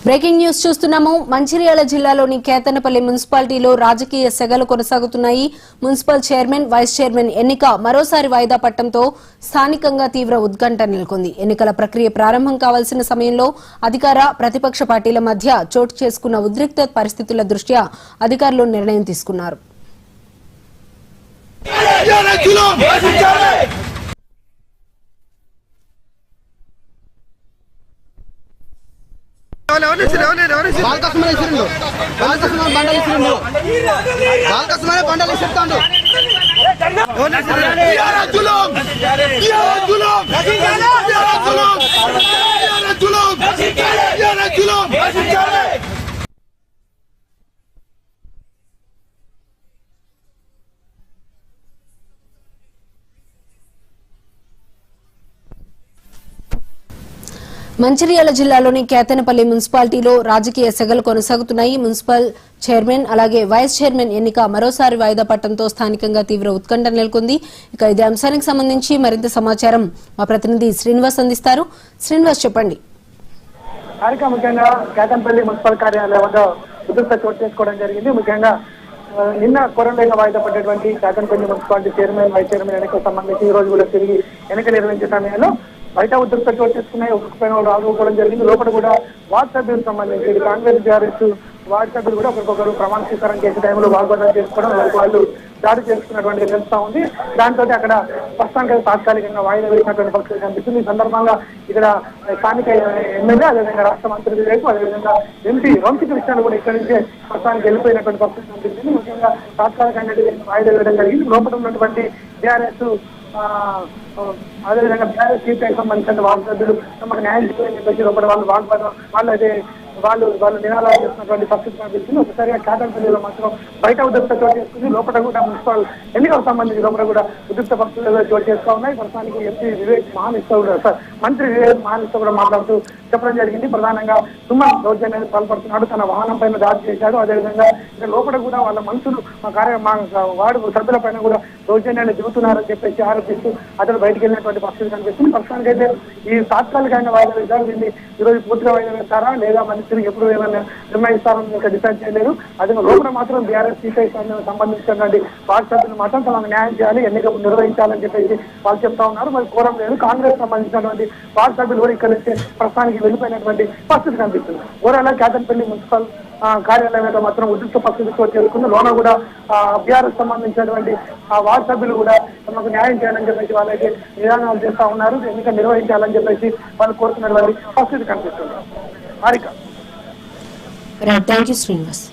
Breaking news చూస్తున్నాము. మంచిర్యాల జిల్లాలోని కేతనపల్లి మున్సిపాలిటీలో రాజకీయ సెగలు కొనసాగుతున్నాయి. మున్సిపల్ చైర్మన్, వైస్ చైర్మన్ ఎన్నిక మరోసారి వాయిదా పడటంతో స్థానికంగా తీవ్ర ఉత్కంఠ నెలకొంది. ఎన్నికల ప్రక్రియ ప్రారంభం కావాల్సిన సమయంలో అధికార, ప్రతిపక్ష పార్టీల మధ్య చోటు చేసుకున్న ఉద్రిక్త పరిస్థితుల దృష్ట్యా అధికారులు నిర్ణయం తీసుకున్నారు. మంచిర్యాల జిల్లాలోని కేతనపల్లి మున్సిపాలిటీలో రాజకీయ సెగలు కొనసాగుతున్నాయి. మున్సిపల్ చైర్మన్ అలాగే వైస్ చైర్మన్ ఎన్నిక మరోసారి వాయిదా పడటంతో స్థానికంగా తీవ్ర ఉత్కంఠ నెలకొంది. ఇక ఇదే అంశానికి సంబంధించి మరింత సమాచారం మా ప్రతినిధి శ్రీనివాస్ అందిస్తారు. శ్రీనివాస్, చెప్పండి. ముఖ్యంగా కేతనపల్లి మున్సిపల్ కార్యాలయం వద్ద ఉద్రిక్తత చోటు చేసుకోవడం జరిగింది. ముఖ్యంగా నిన్న కొరండేగా వాయిదా పడ్డటువంటి Kethanapalli municipality chairman, vice chairman ఎన్నికలకు సంబంధించి ఈ రోజు కూడా తిరిగి ఎన్నిక నిర్వహించే సమయంలో బయట ఉద్రిక్తత చోటు చేసుకున్నాయి. ఒక్కొక్కపైన రాకపోవడం జరిగింది. లోపల కూడా వార్డు సభ్యులకు సంబంధించి కాంగ్రెస్, టీఆర్ఎస్ వార్డు సభ్యులు కూడా ఒకరికొకరు ప్రమాణ స్వీకారం చేసే టైంలో వాగ్వాదం చేసుకోవడం, వాళ్ళు దాడి చేసుకున్నటువంటి తెలుస్తా ఉంది. దాంతో అక్కడ ప్రస్తుతానికి తాత్కాలికంగా వాయిదా వేసినటువంటి పరిస్థితి కనిపిస్తుంది. ఈ సందర్భంగా ఇక్కడ స్థానిక ఎమ్మెల్యే, అదేవిధంగా రాష్ట్ర మంత్రి వివేక్, అదేవిధంగా ఎంపీ వంశకృష్ణను కూడా ఇక్కడి నుంచే ప్రస్తుతానికి వెళ్ళిపోయినటువంటి పరిస్థితి కనిపిస్తుంది. ముఖ్యంగా తాత్కాలికంగా వాయిదా వేయడం జరిగింది. లోపల ఉన్నటువంటి టీఆర్ఎస్ అదేవిధంగా బీఆర్ఎస్ సీట్కి సంబంధించిన వార్డు సభ్యులు తమకు న్యాయం చేయాలని చెప్పేసి లోపల వాళ్ళు నినాదాలు చేస్తున్నటువంటి పరిస్థితి కనిపిస్తుంది. ఒకసారిగా కేతనపల్లిలో మాత్రం బయట ఉద్రిక్త చోటు చేసుకుంది. లోపల కూడా మున్సిపల్ ఎన్నికలకు సంబంధించి లోపల కూడా ఉద్రిక్త పరిస్థితులు చోటు చేస్తూ ఉన్నాయి. ప్రస్తుతానికి ఎంపీ వివేక్ మహానిస్తా కూడా మంత్రి వివేక్ మహానిస్తా కూడా మాట్లాడుతూ చెప్పడం జరిగింది. ప్రధానంగా సుమన్ దౌర్జన్యానికి పాల్పడుతున్నాడు, తన వాహనం పైన దాడి చేశాడు. అదేవిధంగా ఇక్కడ లోపల కూడా వాళ్ళ మనుషులు మా వార్డు సభ్యుల పైన కూడా దౌర్జన్యాన్ని దిగుతున్నారని చెప్పేసి ఆరోపిస్తూ అతను బయటకు వెళ్ళినటువంటి పరిస్థితి కనిపిస్తుంది. ప్రస్తుతానికి అయితే ఈ తాత్కాలికంగా వాయిదా వేశారు. దీన్ని ఈరోజు పూర్తిగా వాయిదా వేస్తారా లేదా తిరిగి ఎప్పుడు ఏమైనా నిర్ణయిస్తారని ఇంకా డిసైడ్ చేయలేరు. అదే లోపల మాత్రం బీఆర్ఎస్ సీపీ సంబంధించినటువంటి వార్డు సభ్యులు మాత్రం తమకు న్యాయం చేయాలి, ఎన్నిక నిర్వహించాలని చెప్పేసి వాళ్ళు చెప్తా ఉన్నారు. మరి కోరం లేదు. కాంగ్రెస్ సంబంధించినటువంటి వార్డు సభ్యులు కూడా ఇక్కడ నుంచి ప్రస్తుతానికి వెళ్ళిపోయినటువంటి పరిస్థితి కనిపిస్తుంది. ఓవరాల్ కేతనపల్లి మున్సిపల్ కార్యాలయంలో మాత్రం ఉద్రిక్త పరిస్థితి చోటు చేసుకుంది. లోన కూడా బీఆర్ఎస్ సంబంధించినటువంటి వార్డు సభ్యులు కూడా తమకు న్యాయం చేయాలని చెప్పేసి వాళ్ళైతే నిదానాలు చేస్తా ఉన్నారు. ఎన్నిక నిర్వహించాలని చెప్పేసి వాళ్ళు కోరుతున్నటువంటి పరిస్థితి కనిపిస్తుంది. హారిక. Thank you Srinivas.